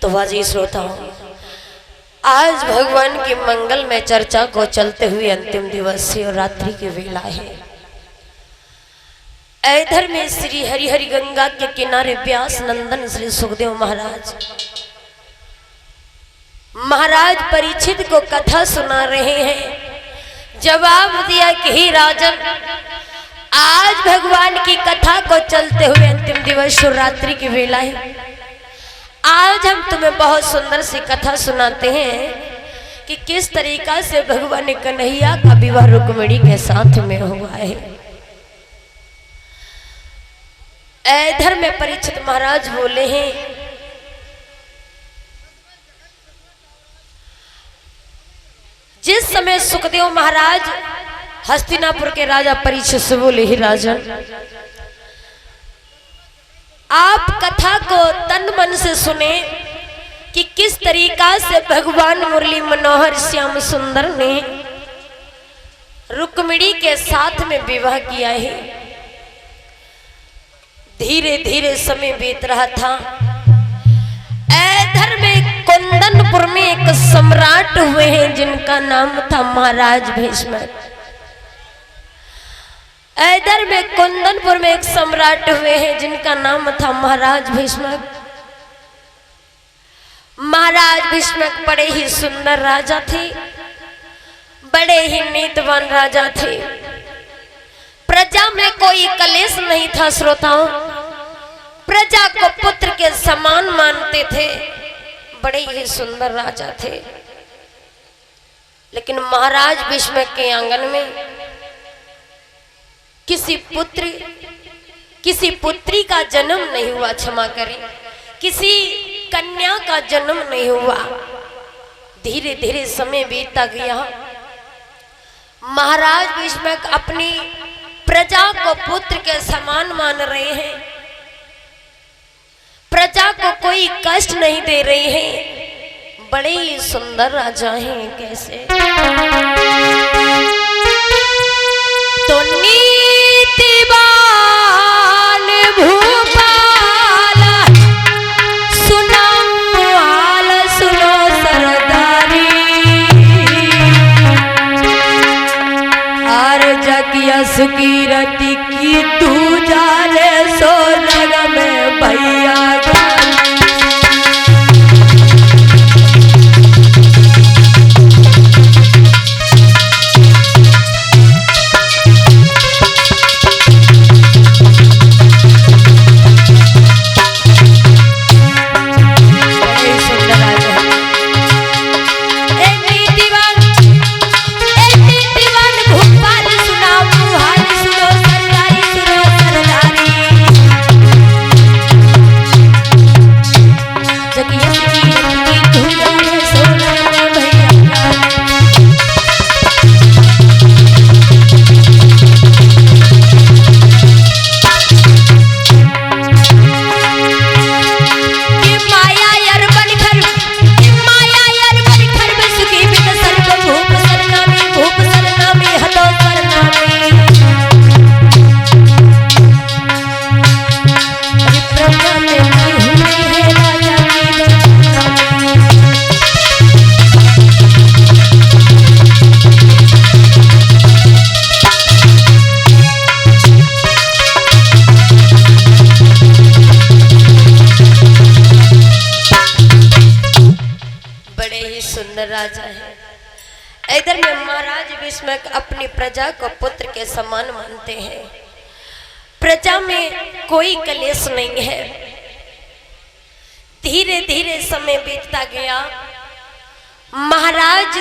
तो वाजी श्रोताओं, आज भगवान की मंगल में चर्चा को चलते हुए अंतिम दिवस से और रात्रि की वेला है। इधर में श्री हरिहरि गंगा के किनारे व्यास नंदन श्री सुखदेव महाराज परीक्षित को कथा सुना रहे हैं। जवाब दिया कि हे राजन, आज भगवान की कथा को चलते हुए अंतिम दिवस शिवरात्रि की वेला है। आज हम तुम्हें बहुत सुंदर सी कथा सुनाते हैं कि किस तरीका से भगवान कन्हैया का विवाह रुक्मिणी के साथ में हुआ है। इधर में परीक्षित महाराज बोले हैं, जिस समय सुखदेव महाराज हस्तिनापुर के राजा परीक्षित से बोले, ही राजन, आप कथा को तन मन से सुने कि किस तरीका से भगवान मुरली मनोहर श्याम सुंदर ने रुक्मिणी के साथ में विवाह किया है। धीरे धीरे समय बीत रहा था। इधर में कुंदनपुर में एक सम्राट हुए हैं जिनका नाम था महाराज भीष्म। इधर में कुंदनपुर में एक सम्राट हुए हैं जिनका नाम था महाराज भीष्म। महाराज भीष्म बड़े ही सुंदर राजा थे, बड़े ही नीतिवान राजा थे। प्रजा में कोई कलेश नहीं था। श्रोताओं, प्रजा को पुत्र के समान मानते थे, बड़े ही सुंदर राजा थे। लेकिन महाराज भीष्म के आंगन में किसी पुत्री का जन्म नहीं हुआ, क्षमा करें, किसी कन्या का जन्म नहीं हुआ। धीरे धीरे समय बीतता गया। महाराज भीष्म अपनी प्रजा को पुत्र के समान मान रहे हैं, प्रजा को कोई कष्ट नहीं दे रहे हैं। बड़े ही सुंदर राजा हैं। कैसे तो नीतिवान भूपाल सुनो हाल, सुनो सरदारी, आर जग यश कीरति की तू जाने, सो जग में भैया राजा है। इधर में महाराज भीष्म अपनी प्रजा को पुत्र के समान मानते हैं। प्रजा में कोई कलेश नहीं है। धीरे धीरे समय बीतता गया। महाराज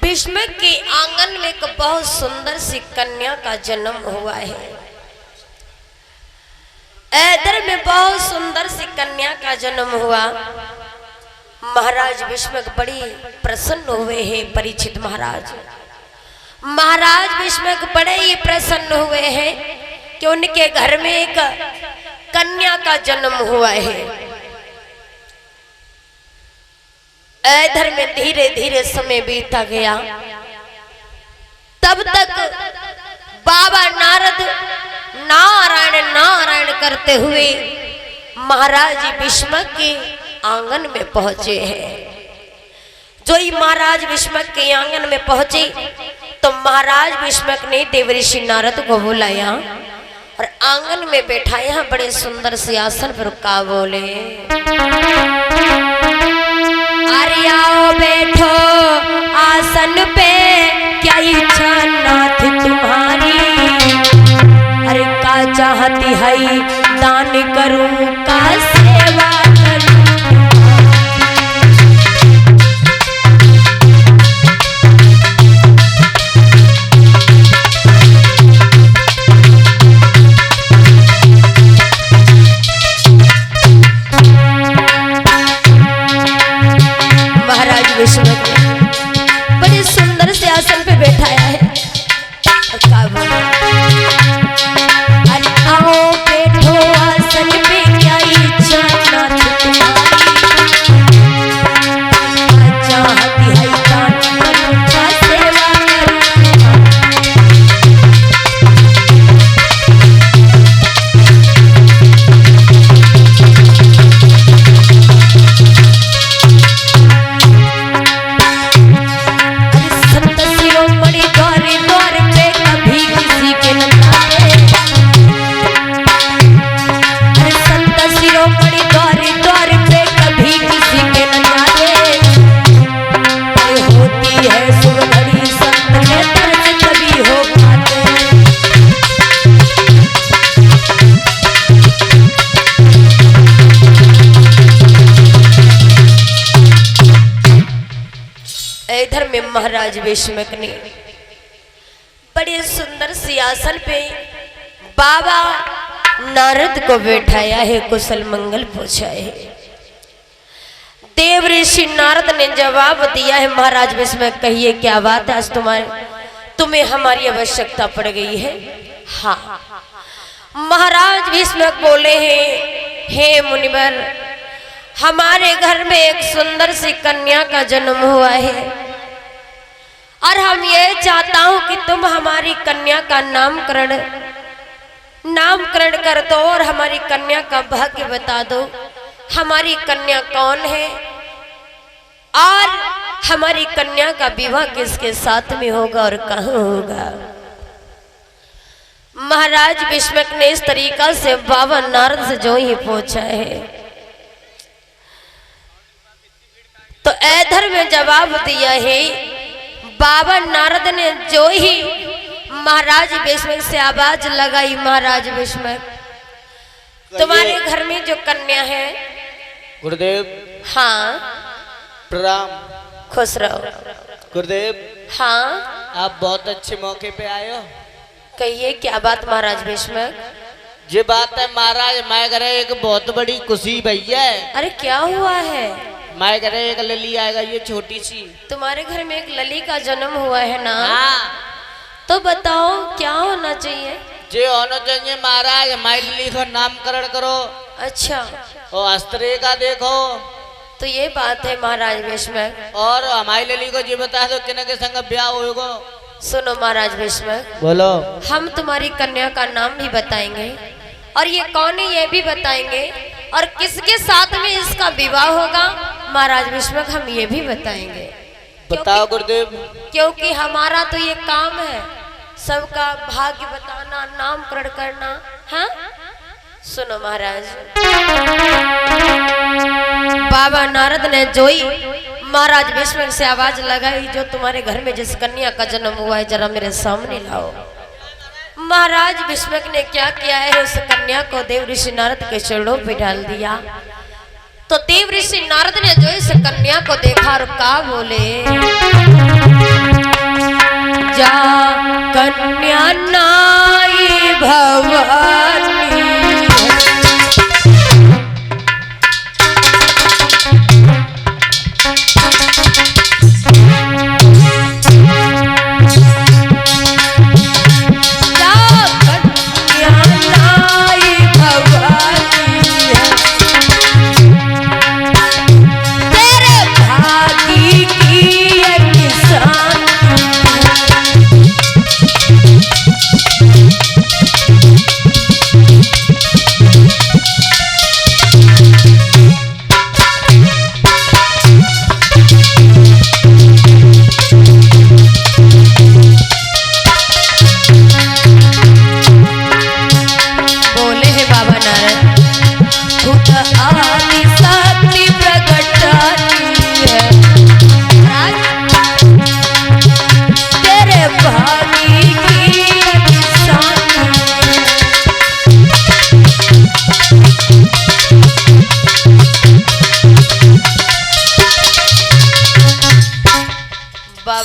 भीष्म के आंगन में एक बहुत सुंदर सी कन्या का जन्म हुआ है। इधर में बहुत सुंदर सी कन्या का जन्म हुआ। महाराज भीष्म बड़ी प्रसन्न हुए हैं। परीक्षित महाराज भीष्म बड़े ही प्रसन्न हुए हैं कि उनके घर में एक कन्या का जन्म हुआ है। इधर में धीरे धीरे समय बीतता गया। तब तक बाबा नारद नारायण नारायण करते हुए महाराज भीष्म के आंगन में पहुंचे हैं। जो ही महाराज विष्मक के आंगन में पहुंचे तो महाराज विष्मक ने देवऋषि नारद को बुलाया और आंगन में बैठाया। बड़े सुंदर से आसन पर का बोले, अरे आओ बैठो आसन पे, क्या इच्छा नाथ तुम्हारी, अरे का चाहती है दान करूं का सेवा करूं। महाराज विष्णुक ने बड़े सुंदर से आसन पे बैठाया है और का बोला, अरे आओ बैठो आसन पे, क्या इच्छा नाथ तुम्हारी, चाहती है दान करूं का सेवा करूं। संत शिरोमणि द्वारे द्वार पे कभी किसी के न जाते, अरे संत शिरोमणि द्वारे द्वार पे कभी किसी के न जाते, अरे होती है सुरधरी संत के दर्श कभी हो पाते। इधर में महाराज विष्मक ने बड़े सुंदर सिंहासन पे बाबा नारद को बैठाया है, कुशल मंगल पूछा है। देव ऋषि नारद ने जवाब दिया है, महाराज विष्मक कहिए क्या बात है, आज तुम्हें हमारी आवश्यकता पड़ गई है। हाँ, महाराज विष्मक बोले हैं, हे मुनिवर, हमारे घर में एक सुंदर सी कन्या का जन्म हुआ है और हम ये चाहता हूं कि तुम हमारी कन्या का नामकरण कर दो और हमारी कन्या का भाग्य बता दो। हमारी कन्या कौन है और हमारी कन्या का विवाह किसके साथ में होगा और कहाँ होगा। महाराज विष्मक ने इस तरीका से बाबा नारद से जो ही पूछा है तो इधर में जवाब दिया है। बाबा नारद ने जो ही महाराज विष्मक से आवाज लगाई, महाराज विष्मक तुम्हारे घर में जो कन्या है। गुरुदेव। हाँ प्रणाम। खुश रहो गुरुदेव। हाँ, आप बहुत अच्छे मौके पे आए हो। कहिए क्या बात महाराज विष्मक। ये बात है महाराज, मैं घर एक बहुत बड़ी खुशी भैया है। अरे क्या हुआ है। मैं घर एक लली आएगा, ये छोटी सी। तुम्हारे घर में एक लली का जन्म हुआ है ना। हाँ। तो बताओ क्या होना चाहिए। जे होना चाहिए महाराज, माई लली का नामकरण करो। अच्छा, और अस्त्रे का देखो। तो ये बात है महाराज विष्मक। और हमारी लली को जी बता दो किन के संग ब्याह होगा। सुनो महाराज विष्मक, बोलो। हम तुम्हारी कन्या का नाम भी बताएंगे और ये कौन है ये भी बताएंगे और किसके साथ में इसका विवाह होगा महाराज विष्मक हम ये भी बताएंगे। बताओ गुरुदेव। क्योंकि हमारा तो ये काम है सबका भाग्य बताना, नामकरण करना। हाँ सुनो महाराज, बाबा नारद ने जो ही महाराज विष्मक से आवाज लगाई, जो तुम्हारे घर में जिस कन्या का जन्म हुआ है जरा मेरे सामने लाओ। महाराज विष्मक ने क्या किया है, उस कन्या को देव ऋषि नारद के चरणों पे डाल दिया। तो देव ऋषि नारद ने जो इस कन्या को देखा और का बोले, जा कन्या नाई भवानी,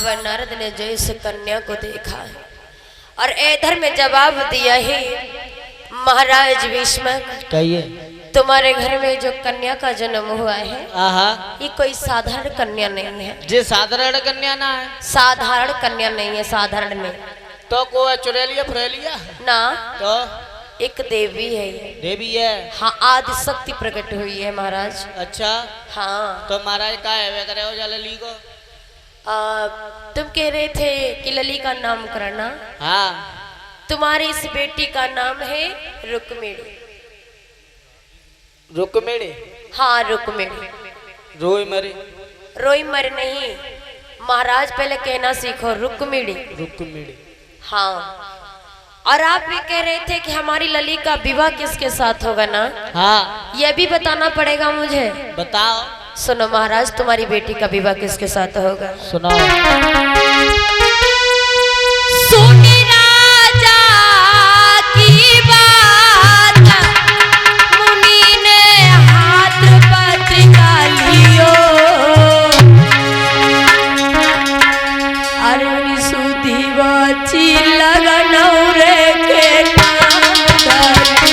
बाबा नारद ने जो इस कन्या को देखा है और इधर में जवाब दिया है, महाराज भीष्म कहिए। तुम्हारे घर में जो कन्या का जन्म हुआ है आहा, ये कोई साधारण कन्या नहीं है। जे साधारण कन्या ना है, साधारण कन्या नहीं है, साधारण नहीं तो को चुड़ैलिया फुड़ैलिया ना, तो एक देवी है ये। देवी है। हाँ, आदि शक्ति प्रकट हुई है महाराज। अच्छा, हाँ, तो महाराज का है वे करे हो जा लली को। तुम कह रहे थे कि लली का नाम करना। हाँ, तुम्हारी इस बेटी का नाम है रुक्मिणी। रुक्मिणी? हाँ, रुक्मिणी। रोई मरे? रोई मर नहीं महाराज, पहले कहना सीखो, रुक्मिणी। रुक्मिणी, हाँ। और आप भी कह रहे थे कि हमारी लली का विवाह किसके साथ होगा ना। हाँ, यह भी बताना पड़ेगा मुझे। बताओ। सुनो महाराज, तुम्हारी बेटी का विवाह किसके साथ होगा? सुनाओ। सुनी राजा की बात, मुनि ने हाथ पत्रिका लियो, अरुण सुधी बची लगन रे के काम करती।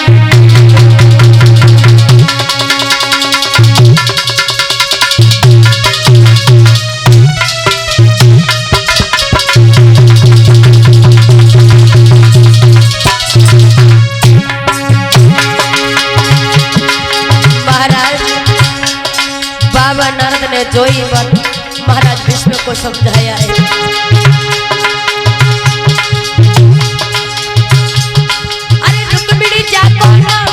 बाबा नारद ने जो ही बात महाराज विष्णु को समझाया है, अरे रुक्मिणी जाको नाम,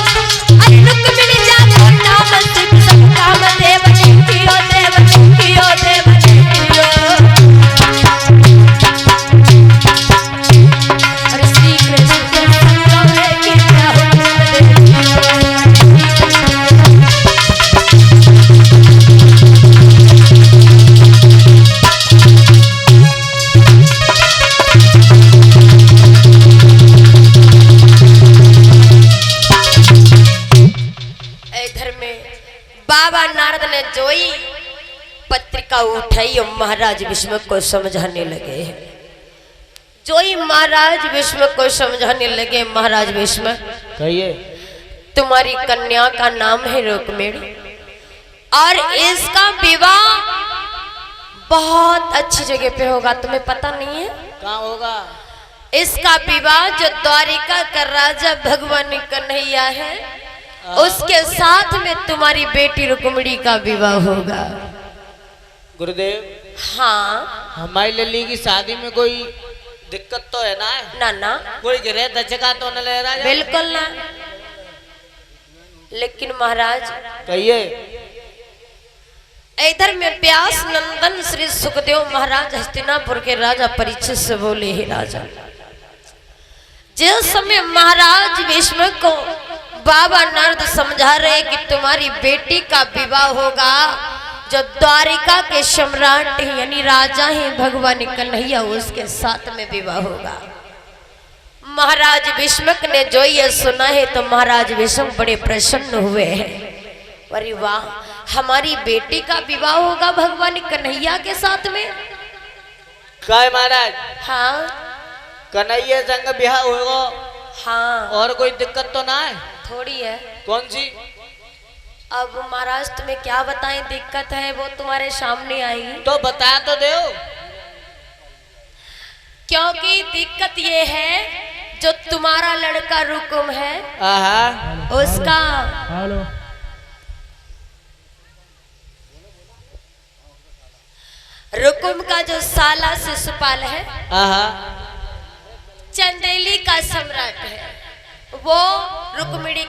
अरे रुक्मिणी जाको नाम, सिद्ध सब काम देव कियो, देव कियो, देव कियो। अरे श्री कृष्ण के संग है कि क्या हो बाबा नारद ने जोई पत्रिका उठाई और महाराज विष्णु को समझाने लगे। जोई महाराज विष्णु को समझाने लगे, महाराज विष्णु कहिए। तुम्हारी कन्या का नाम है रुक्मिणी और इसका विवाह बहुत अच्छी जगह पे होगा, तुम्हें पता नहीं है? कहाँ होगा? इसका विवाह जो द्वारिका का राजा भगवान कन्हैया है उसके साथ में तुम्हारी बेटी रुक्मिणी का विवाह होगा। गुरुदेव, हाँ, हमारी लली की शादी में कोई दिक्कत तो है ना? ना ना, कोई गिरे दचका तो न ले रहा? बिल्कुल ना। लेकिन महाराज कहिए। इधर में व्यास नंदन श्री सुखदेव महाराज हस्तिनापुर के राजा परीक्षित से बोले, हे राजा, जिस समय महाराज विष्णु को बाबा नारद समझा रहे कि तुम्हारी बेटी का विवाह होगा, जो द्वारिका के सम्राट यानी राजा हैं भगवान कन्हैया, उसके साथ में विवाह होगा। महाराज विष्णु ने जो ये सुना है तो महाराज विष्णु बड़े प्रसन्न हुए हैं। अरे वाह, हमारी बेटी का विवाह होगा भगवान कन्हैया के साथ में। काय महाराज? हाँ, कन्हैया संग ब्याह होगा। हाँ, और कोई दिक्कत तो ना है? थोड़ी है। कौन सी? अब महाराज तुम्हें क्या बताएं, दिक्कत है वो तुम्हारे सामने आएगी। तो बता तो दो। क्योंकि दिक्कत ये है, जो तुम्हारा लड़का रुकुम है, उसका रुकुम का जो साला शिशुपाल है, चंदेली का सम्राट है, वो रुक्मिणी